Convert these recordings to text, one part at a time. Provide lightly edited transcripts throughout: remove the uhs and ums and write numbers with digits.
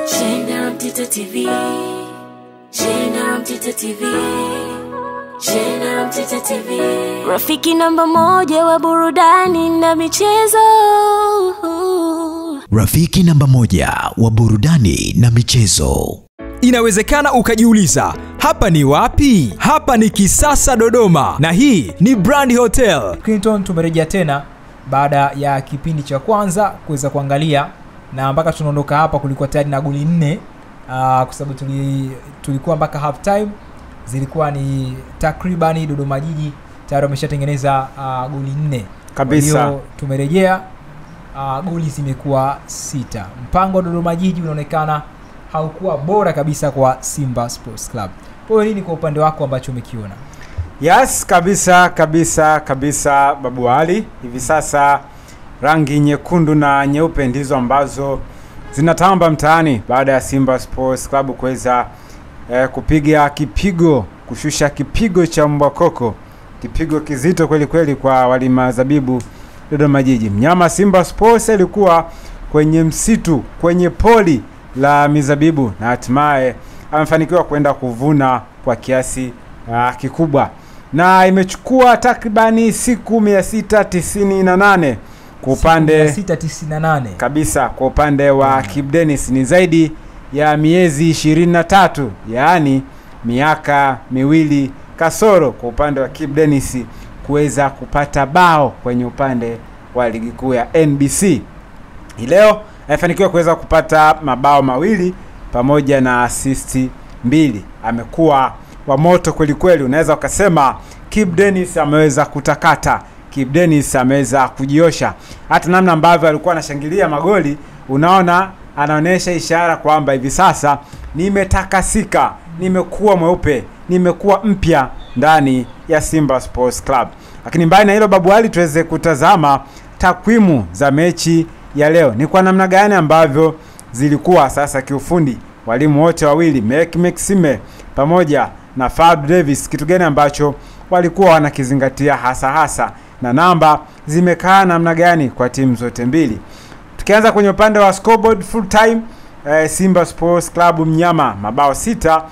Shena Mtito TV, Shena Mtito TV, Shena Mtito TV, rafiki namba moja wa burudani na michezo. Rafiki namba moja wa burudani na michezo. Inawezekana ukajiuliza, hapa ni wapi? Hapa ni Kisasa Dodoma, na hii ni Brand Hotel. Clinton, tumerejea tena baada ya kipindi cha kwanza kuweza kuangalia, na mpaka tunaondoka hapa kulikuwa tayari na goli 4, kwa sababu tulikuwa mpaka half time zilikuwa ni takribani Dodoma Jiji tayari wameshatengeneza goli 4 kabisa. Hiyo tumerejea, goli zimekuwa 6. Mpango wa Dodoma Jiji unaonekana haukuwa bora kabisa kwa Simba Sports Club. Kwa nini kwa upande wako ambacho umekiona? Yes, kabisa Babu Ali. Hivi sasa rangi nyekundu na nyeupe ndizo ambazo zinatamba mtaani baada ya Simba Sports Club kuweza kupiga kipigo, kushusha kipigo cha Mbakoko, kipigo kizito kweli kweli kwa walima zabibu Dodoma Jiji. Mnyama Simba Sports alikuwa kwenye msitu, kwenye poli la mizabibu, na hatimaye amefanikiwa kwenda kuvuna kwa kiasi kikubwa, na imechukua takribani siku 698 kwa upande 698 kabisa. Kwa upande wa Kibu Denis ni zaidi ya miezi 23, yaani miaka 2 kasoro kwa upande wa Kibu Denis kuweza kupata bao kwenye upande wa ligi kuu ya NBC. Leo amefanikiwa kuweza kupata mabao 2 pamoja na assist 2. Amekuwa wa moto kweli kweli, unaweza ukasema Kibu Denis ameweza kutakata, Kibu Denis ameweza kujiosha. Hata namna ambavyo alikuwa anashangilia magoli, unaona anaonesha ishara kwamba hivi sasa nimetakasika, nimekuwa mweupe, nimekuwa mpya ndani ya Simba Sports Club. Lakini mbali na hilo Babu Ali, tuweze kutazama takwimu za mechi ya leo. Ni kwa namna gani ambavyo zilikuwa sasa kiufundi. Walimu wote wawili, Mek Maxime pamoja na Fab Davis, kitu gani ambacho walikuwa wanakizingatia hasa na namba zimekaa namna gani kwa timu zote mbili. Tukianza kwenye upande wa scoreboard full time, Simba Sports Club mnyama mabao 6,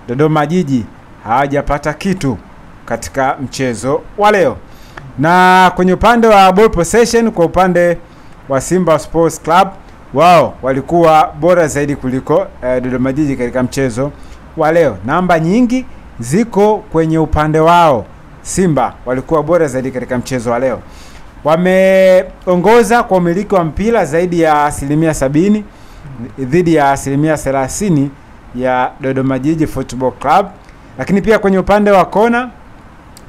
Dodoma Jiji hawajapata kitu katika mchezo wa leo. Na kwenye upande wa ball possession, kwa upande wa Simba Sports Club, wao walikuwa bora zaidi kuliko Dodoma Jiji katika mchezo wa leo. Namba nyingi ziko kwenye upande wao. Simba walikuwa bora zaidi katika mchezo wa leo. Wameongoza kwa umiliki wa mpira zaidi ya 70% dhidi ya 30% ya Dodoma Jiji Football Club. Lakini pia kwenye upande wa kona,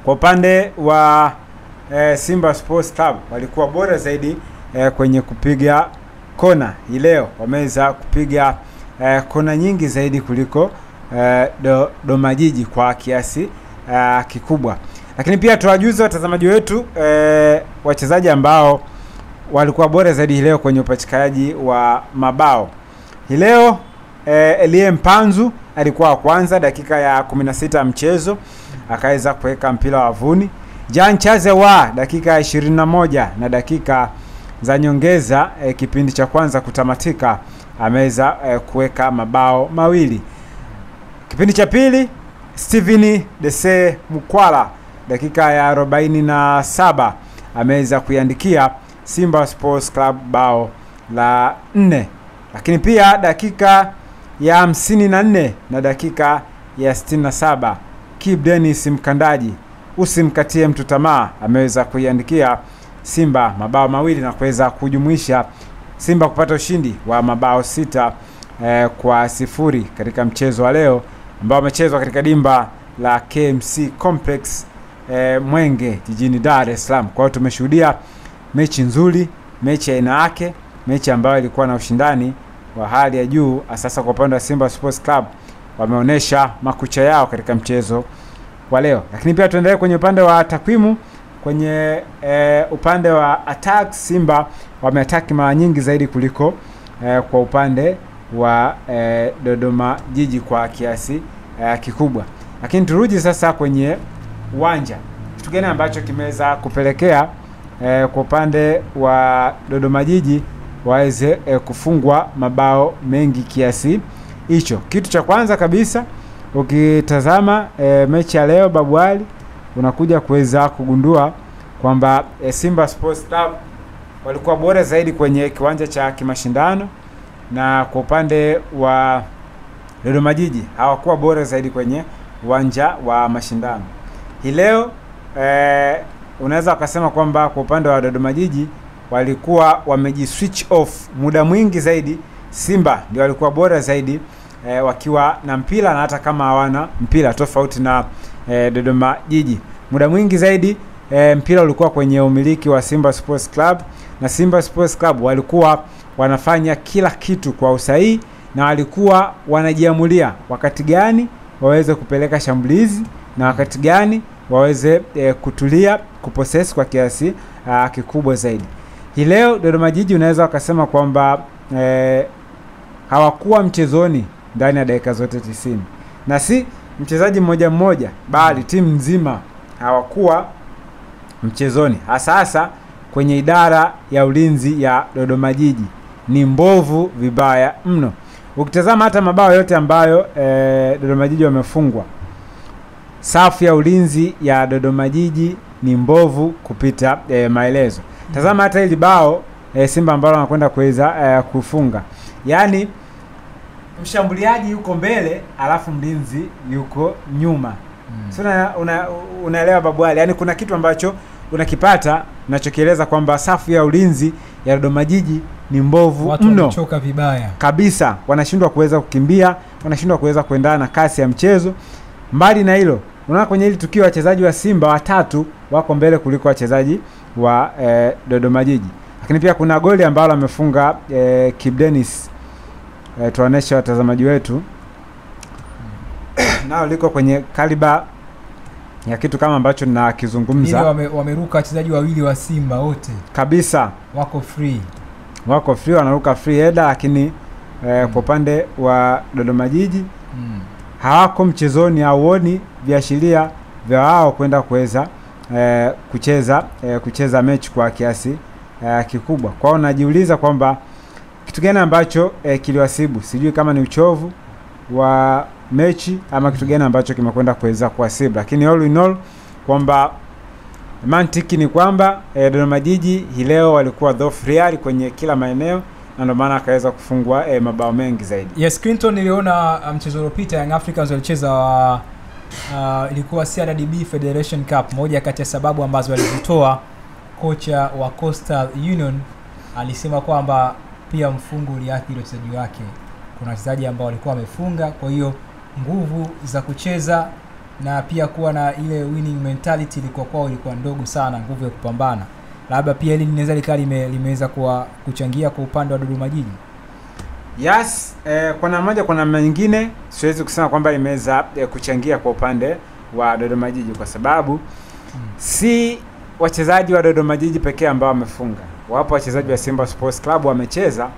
kwa upande wa Simba Sports Club walikuwa bora zaidi kwenye kupiga kona. Leo wameweza kupiga kona nyingi zaidi kuliko Dodoma Jiji kwa kiasi kikubwa. Lakini pia tuwajuze watazamaji wetu wachezaji ambao walikuwa bora zaidi leo kwenye upachikaji wa mabao. Leo Elie Mpanzu alikuwa wa kwanza, dakika ya 16 mchezo akaweza kuweka mpira wavuni. Jean Chaze wa dakika ya 21 na dakika za nyongeza kipindi cha kwanza kutamatika ameweza kuweka mabao 2. Kipindi cha pili, Steven Dese Mukwala dakika ya 47 ameweza kuiandikia Simba Sports Club bao la 4. Lakini pia dakika ya 54 na dakika ya 67, Kibu Denis Mkandaji, usimkatie mtu tamaa, ameweza kuiandikia Simba mabao 2 na kuweza kujumuisha Simba kupata ushindi wa mabao 6 kwa 0 katika mchezo wa leo ambao umechezwa katika dimba la KMC Complex Mwenge jijini Dar es Salaam. Kwa hiyo tumeshuhudia mechi nzuri, mechi ya aina yake, mechi ambayo ilikuwa na ushindani wa hali ya juu. Sasa kwa upande wa Simba Sports Club wameonesha makucha yao katika mchezo wa leo. Lakini pia tuendelee kwenye upande wa takwimu. Kwenye upande wa attack, Simba wameattack mara nyingi zaidi kuliko kwa upande wa Dodoma Jiji kwa kiasi kikubwa. Lakini turudi sasa kwenye uwanja. Kitu gani ambacho kimeweza kupelekea kwa upande wa Dodoma Jiji waweze kufungwa mabao mengi kiasi hicho. Kitu cha kwanza kabisa ukitazama mechi ya leo Babu Ali, unakuja kuweza kugundua kwamba Simba Sports Club walikuwa bora zaidi kwenye kiwanja cha kimashindano, na kwa upande wa Dodoma Jiji hawakuwa bora zaidi kwenye uwanja wa mashindano. Hii leo unaweza ukasema kwamba kwa upande wa Dodoma Jiji walikuwa switch off muda mwingi zaidi. Simba ndio walikuwa bora zaidi wakiwa na mpira na hata kama hawana mpira, tofauti na Dodoma Jiji. Muda mwingi zaidi mpira ulikuwa kwenye umiliki wa Simba Sports Club, na Simba Sports Club walikuwa wanafanya kila kitu kwa usahihi, na walikuwa wanajiamulia wakati gani waweze kupeleka shambulizi na wakati gani waweze kutulia, kupossess kwa kiasi kikubwa zaidi. Hii leo Dodoma Jiji unaweza ukasema kwamba hawakuwa mchezoni ndani ya dakika zote 90, na si mchezaji mmoja mmoja, bali timu nzima hawakuwa mchezoni. Hasa kwenye idara ya ulinzi ya Dodoma Jiji ni mbovu vibaya mno. Ukitazama hata mabao yote ambayo Dodoma Jiji wamefungwa, safu ya ulinzi ya Dodoma Jiji ni mbovu kupita maelezo. Tazama hata hili bao Simba ambalo wanakwenda kuweza kufunga. Yaani mshambuliaji yuko mbele alafu mlinzi yuko nyuma. So unaelewa Babu Ali, yani kuna kitu ambacho unakipata nachokieleza kwamba safu ya ulinzi ya Dodoma Jiji ni mbovu mno. Watu wamechoka vibaya kabisa, wanashindwa kuweza kukimbia, wanashindwa kuweza kuendana na kasi ya mchezo. Mbali na hilo, unaona kwenye hili tukio wachezaji wa Simba watatu wako mbele kuliko wachezaji wa Dodoma Jiji. Lakini pia kuna goli ambalo amefunga Kip Dennis, tuonesha watazamaji wetu nao liko kwenye kaliba ya kitu kama ambacho ninakizungumza. Wameruka wachezaji wawili wa Simba wote kabisa, wako free wanaruka free header, lakini kwa upande wa Dodoma Jiji hawako mchezoni, hauoni viashiria vya wao kwenda kuweza kucheza mechi kwa kiasi kikubwa. Kwao najiuliza kwamba kitu gani ambacho kiliwasibu. Sijui kama ni uchovu wa mechi ama kitu gani ambacho kimekwenda kuweza kuwasibu, lakini all in all kwamba mantiki ni kwamba Dodoma Jiji hii leo walikuwa dhaifu real kwenye kila maeneo, na ndio maana akaweza kufungwa mabao mengi zaidi. Yes, Clinton, niliona mchezo uliopita Young Africans walicheza ilikuwa CRDB Federation Cup. Moja kati ya sababu ambazo walizitoa, kocha wa Coastal Union alisema kwamba pia mfungo uliathiri wachezaji wake. Kuna wachezaji ambao walikuwa wamefunga, kwa hiyo nguvu za kucheza na pia kuwa na ile winning mentality ilikuwa kwao ilikuwa ndogo sana, nguvu ya kupambana. Labda pia hili linaweza limeweza kuchangia kwa upande wa Dodoma Jiji. Yes, kwa namna moja kwa namna nyingine siwezi kusema kwamba imeweza kuchangia kwa upande wa Dodoma Jiji, kwa sababu si wachezaji wa Dodoma Jiji pekee ambao wamefunga. Wapo wachezaji wa Simba Sports Club wamecheza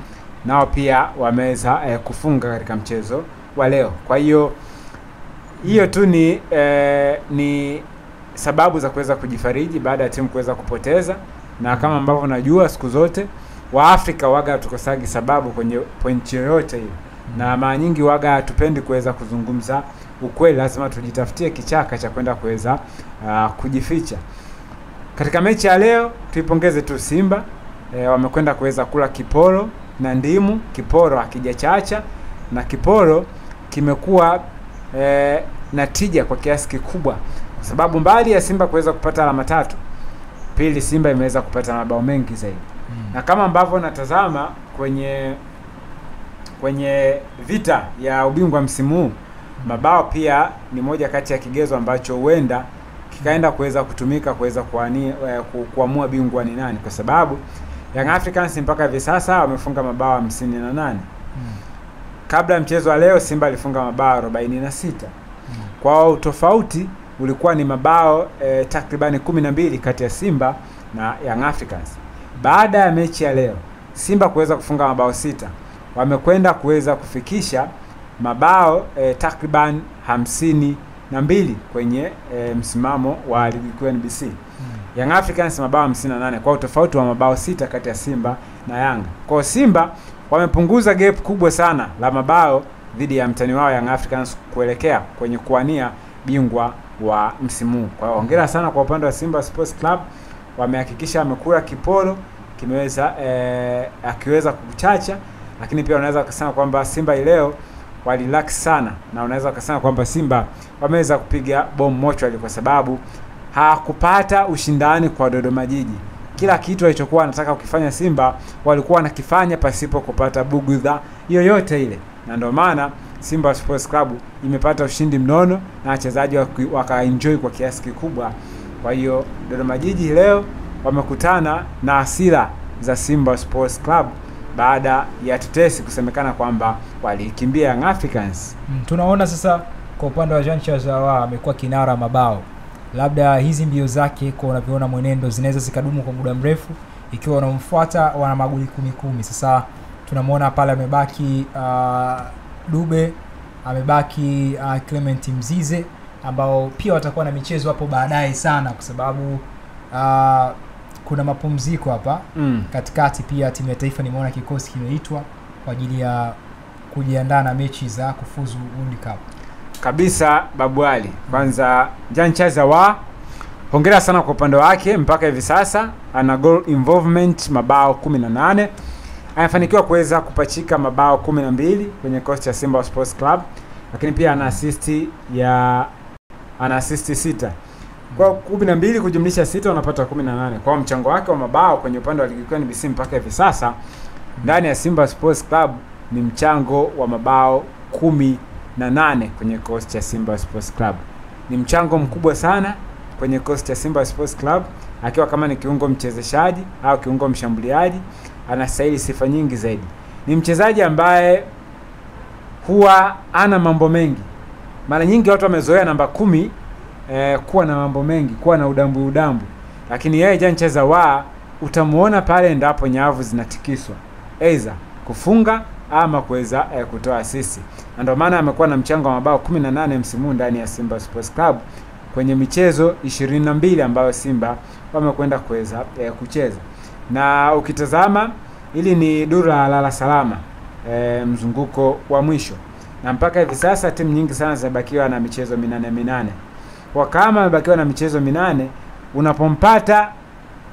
nao pia wameweza kufunga katika mchezo wa leo. Kwa hiyo tu ni sababu za kuweza kujifariji baada ya timu kuweza kupoteza, na kama ambavyo najua siku zote wa Afrika waga tukosagi sababu kwenye point yoyote hiyo, na mara nyingi waga hatupendi kuweza kuzungumza ukweli, lazima tujitafutie kichaka cha kwenda kuweza kujificha. Katika mechi ya leo tuipongeze tu Simba, wamekwenda kuweza kula kiporo na ndimu. Kiporo hakijachacha na kiporo kimekuwa na tija kwa kiasi kikubwa, kwa sababu mbali ya Simba kuweza kupata alama 3, pili Simba imeweza kupata mabao mengi zaidi. Na kama ambavyo natazama kwenye vita ya ubingwa msimu huu, mabao pia ni moja kati ya kigezo ambacho huenda kikaenda kuweza kutumika kuweza kuamua bingwa ni nani, kwa sababu Young Africans mpaka hivi sasa wamefunga mabao 58. Kabla mchezo wa leo Simba alifunga mabao 46. Kwa tofauti ulikuwa ni mabao takribani 12 kati ya Simba na Young Africans. Baada ya mechi ya leo Simba kuweza kufunga mabao 6, wamekwenda kuweza kufikisha mabao takriban 52 kwenye msimamo wa ligi kuu NBC. Young Africans mabao 58, kwa tofauti wa mabao 6 kati ya Simba na Yanga. Kwa Simba wamepunguza gap kubwa sana la mabao dhidi ya mtani wao Young Africans kuelekea kwenye kuania bingwa wa msimu. Kwa hiyo hongera sana kwa upande wa Simba Sports Club, wamehakikisha amekula kiporo kimeweza akiweza kuchacha, lakini pia unaweza kusema kwamba Simba leo walirelax sana, na unaweza kusema kwamba Simba wameweza kupiga bomu mochwali kwa sababu hakupata ushindani kwa Dodoma Jiji. Kila kitu alichokuwa anataka kukifanya Simba walikuwa wanakifanya pasipo kupata bugudha yoyote ile, na ndio maana Simba Sports Club imepata ushindi mnono na wachezaji wakaenjoy kwa kiasi kikubwa. Kwa hiyo Dodoma Jiji leo wamekutana na hasira za Simba Sports Club baada ya tetesi kusemekana kwamba walikimbia Young Africans. Tunaona sasa kwa upande wa Jean Charles Ahoua amekuwa kinara mabao. Labda hizi mbio zake kwa unavyoona mwenendo zinaweza zikadumu kwa muda mrefu ikiwa wanamfuata wana magoli 10. Sasa tunamwona pale amebaki Dube, amebaki Clement Mzize ambao pia watakuwa na michezo hapo baadaye sana kwa sababu kuna mapumziko hapa katikati. Pia timu ya taifa nimeona kikosi kimeitwa kwa ajili ya kujiandaa na mechi za kufuzu World Cup. Kabisa Babu Ali. Kwanza Jean Charles Ahoua, hongera sana kwa upande wake, mpaka hivi sasa ana goal involvement mabao 18. Amefanikiwa kuweza kupachika mabao 12 kwenye kosti ya Simba Sports Club, lakini pia ana assist 6. Kwa 12 kujumlisha 6 wanapata 18. Kwa mchango wake wa mabao kwenye upande wa ligi kuu NBC mpaka hivi sasa ndani ya Simba Sports Club ni mchango wa mabao 18 kwenye kosti ya Simba Sports Club. Ni mchango mkubwa sana kwenye kosti ya Simba Sports Club, akiwa kama ni kiungo mchezeshaji au kiungo mshambuliaji anastahili sifa nyingi zaidi. Ni mchezaji ambaye huwa ana mambo mengi. Mara nyingi watu wamezoea namba 10 kuwa na mambo mengi, kuwa na udambu, lakini yeye Jean Charles Ahoua utamuona pale endapo nyavu zinatikiswa, aidha kufunga ama kuweza kutoa assist. Na ndio maana amekuwa na mchango wa mabao 18 msimu ndani ya Simba Sports Club kwenye michezo 22 ambayo Simba wamekwenda kuweza kucheza. Na ukitazama ili ni dura lala salama mzunguko wa mwisho, na mpaka hivi sasa timu nyingi sana zimebakiwa na michezo 8. Kwa kama amebakiwa na michezo 8, unapompata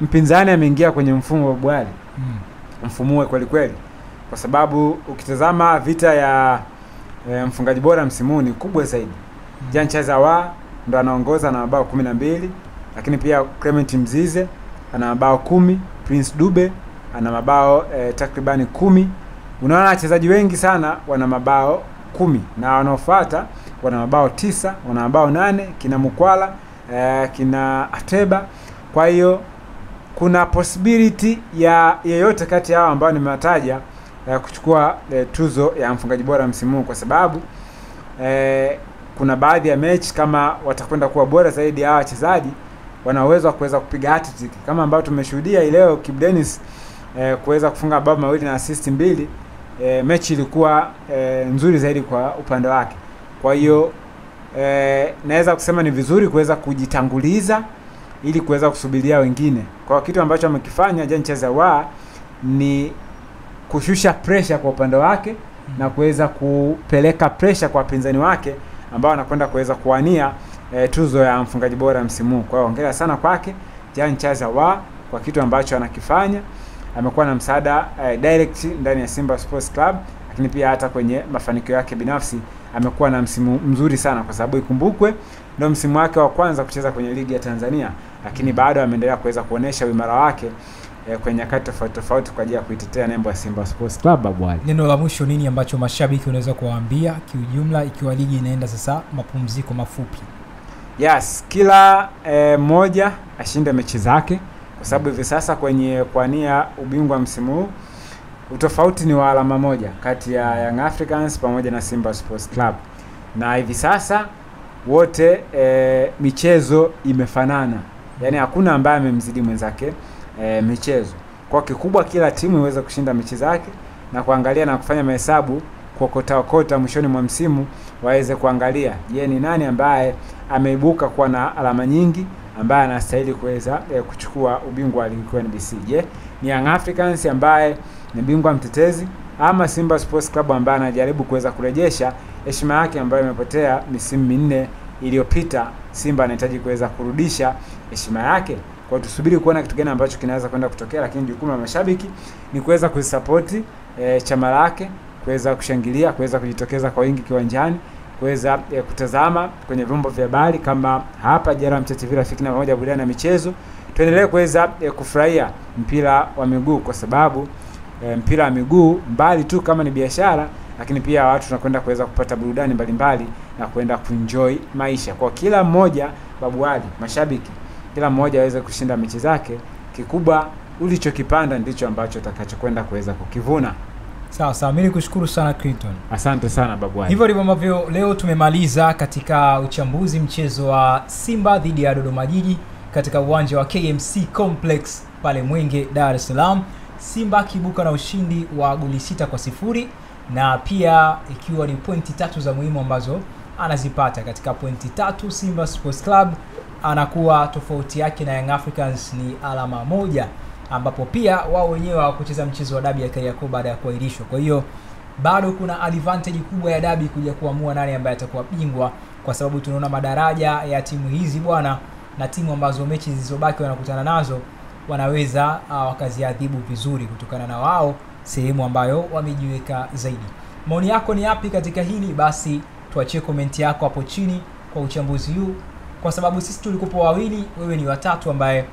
mpinzani ameingia kwenye mfumo wa bwali, mfumue kweli kweli, kwa sababu ukitazama vita ya mfungaji bora msimu ni kubwa zaidi. Jean Charles Ahoua ndo anaongoza na mabao 12, lakini pia Clement Mzize ana mabao 10, Prince Dube ana mabao takribani 10. Unaona wachezaji wengi sana wana mabao 10 na wanaofuata wana mabao 9, wana mabao 8, kina Mukwala, kina Ateba. Kwa hiyo kuna possibility ya yeyote kati yao ambao nimewataja kuchukua tuzo ya mfungaji bora msimu, kwa sababu kuna baadhi ya mechi kama watakwenda kuwa bora zaidi ya wachezaji wana uwezo wa kuweza kupiga hat-trick kama ambao tumeshuhudia leo Kibu Denis kuweza kufunga mabao 2 na assist 2. Mechi ilikuwa nzuri zaidi kwa upande wake. Kwa hiyo naweza kusema ni vizuri kuweza kujitanguliza ili kuweza kusubiria wengine. Kwa kitu ambacho amekifanya Jean Charles Ahoua ni kushusha pressure kwa upande wake na kuweza kupeleka pressure kwa wapinzani wake ambao anakwenda kuweza kuwania tuzo ya mfungaji bora msimu. Kwa hiyo hongera sana kwake Jean Charles Ahoua kwa kitu ambacho anakifanya. Amekuwa na msaada direct ndani ya Simba Sports Club, lakini pia hata kwenye mafanikio yake binafsi amekuwa na msimu mzuri sana, kwa sababu ikumbukwe ndio msimu wake wa kwanza kucheza kwenye ligi ya Tanzania, lakini bado ameendelea kuweza kuonesha uimara wake kwenye nyakati tofauti kwa ajili ya kuitetea nembo ya Simba Sports Club. Babwali, neno la mwisho nini ambacho mashabiki unaweza kuwaambia kiujumla ikiwa ligi inaenda sasa mapumziko mafupi? Yes, kila mmoja ashinde mechi zake, kwa sababu hivi sasa kwenye kuania ubingwa msimu huu utofauti ni wa alama moja kati ya Young Africans pamoja na Simba Sports Club, na hivi sasa wote michezo imefanana, yani hakuna ambaye amemzidi mwenzake michezo. Kwa kikubwa kila timu iweze kushinda mechi zake na kuangalia na kufanya mahesabu kokota mwishoni mwa msimu, waweze kuangalia je, ni nani ambaye ameibuka kuwa na alama nyingi ambaye anastahili kuweza kuchukua ubingwa wa ligi kuu NBC. Je, ni Young Africans ambaye ni bingwa mtetezi ama Simba Sports Club ambaye anajaribu kuweza kurejesha heshima yake ambayo imepotea misimu minne iliyopita? Simba anahitaji kuweza kurudisha heshima yake. Kwa tusubiri kuona kitu gani ambacho kinaweza kwenda kutokea, lakini jukumu la mashabiki ni kuweza kusupport chama lake, kuweza kushangilia, kuweza kujitokeza kwa wingi kiwanjani, kuweza kutazama kwenye vyombo vya habari kama hapa Jera Mtete TV Rafiki na pamoja burudani na michezo. Tuendelee kuweza kufurahia mpira wa miguu, kwa sababu mpira wa miguu mbali tu kama ni biashara, lakini pia watu tunakwenda kuweza kupata burudani mbalimbali na kwenda kuenjoy maisha. Kwa kila mmoja, Babu Ali, mashabiki, kila mmoja aweze kushinda mechi zake. Kikubwa ulichokipanda ndicho ambacho utakachokwenda kuweza kukivuna. Sawa, mimi nikushukuru sana Clinton. Asante sana Babu Ali. Hivyo ndivyo ambavyo leo tumemaliza katika uchambuzi mchezo wa Simba dhidi ya Dodoma Jiji katika uwanja wa KMC Complex pale Mwenge, Dar es Salaam. Simba kibuka na ushindi wa goli 6-0, na pia ikiwa ni pointi 3 za muhimu ambazo anazipata. Katika pointi 3 Simba Sports Club anakuwa tofauti yake na Young Africans ni alama 1, ambapo pia wao wenyewe hawakucheza mchezo wa dabi ya Kariakoo baada ya kuahirishwa. Kwa hiyo bado kuna advantage kubwa ya dabi kuja kuamua nani ambaye atakuwa bingwa, kwa sababu tunaona madaraja ya timu hizi bwana, na timu ambazo mechi zilizobaki wanakutana nazo wanaweza wakaziadhibu vizuri kutokana na wao sehemu ambayo wamejiweka zaidi. Maoni yako ni yapi katika hili? Basi tuachie comment yako hapo chini kwa uchambuzi huu, kwa sababu sisi tulikuwa wawili, wewe ni watatu, ambaye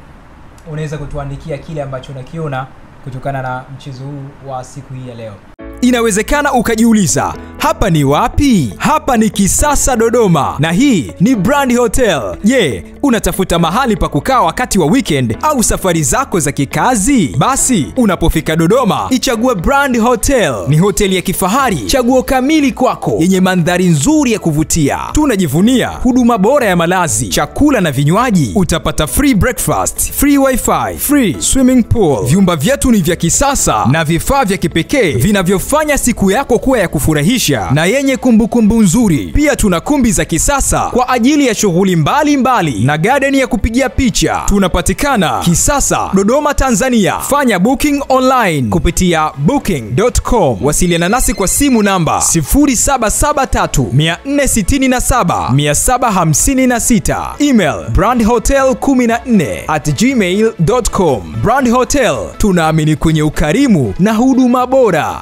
unaweza kutuandikia kile ambacho unakiona kutokana na mchezo huu wa siku hii ya leo. Inawezekana ukajiuliza, hapa ni wapi? Hapa ni Kisasa Dodoma, na hii ni Brand Hotel. Je, unatafuta mahali pa kukaa wakati wa weekend au safari zako za kikazi? Basi unapofika Dodoma, ichague Brand Hotel. Ni hoteli ya kifahari, chaguo kamili kwako, yenye mandhari nzuri ya kuvutia. Tunajivunia huduma bora ya malazi, chakula na vinywaji. Utapata free breakfast, free wifi, free swimming pool. Vyumba vyetu ni vya kisasa na vifaa vya kipekee vinavyofanya siku yako kuwa ya kufurahisha na yenye kumbukumbu nzuri. Pia tuna kumbi za kisasa kwa ajili ya shughuli mbalimbali na garden ya kupigia picha. Tunapatikana Kisasa, Dodoma, Tanzania. Fanya booking online kupitia booking.com. Wasiliana nasi kwa simu namba 0773467756. Email brandhotel14@gmail.com. Brand Hotel, tunaamini kwenye ukarimu na huduma bora.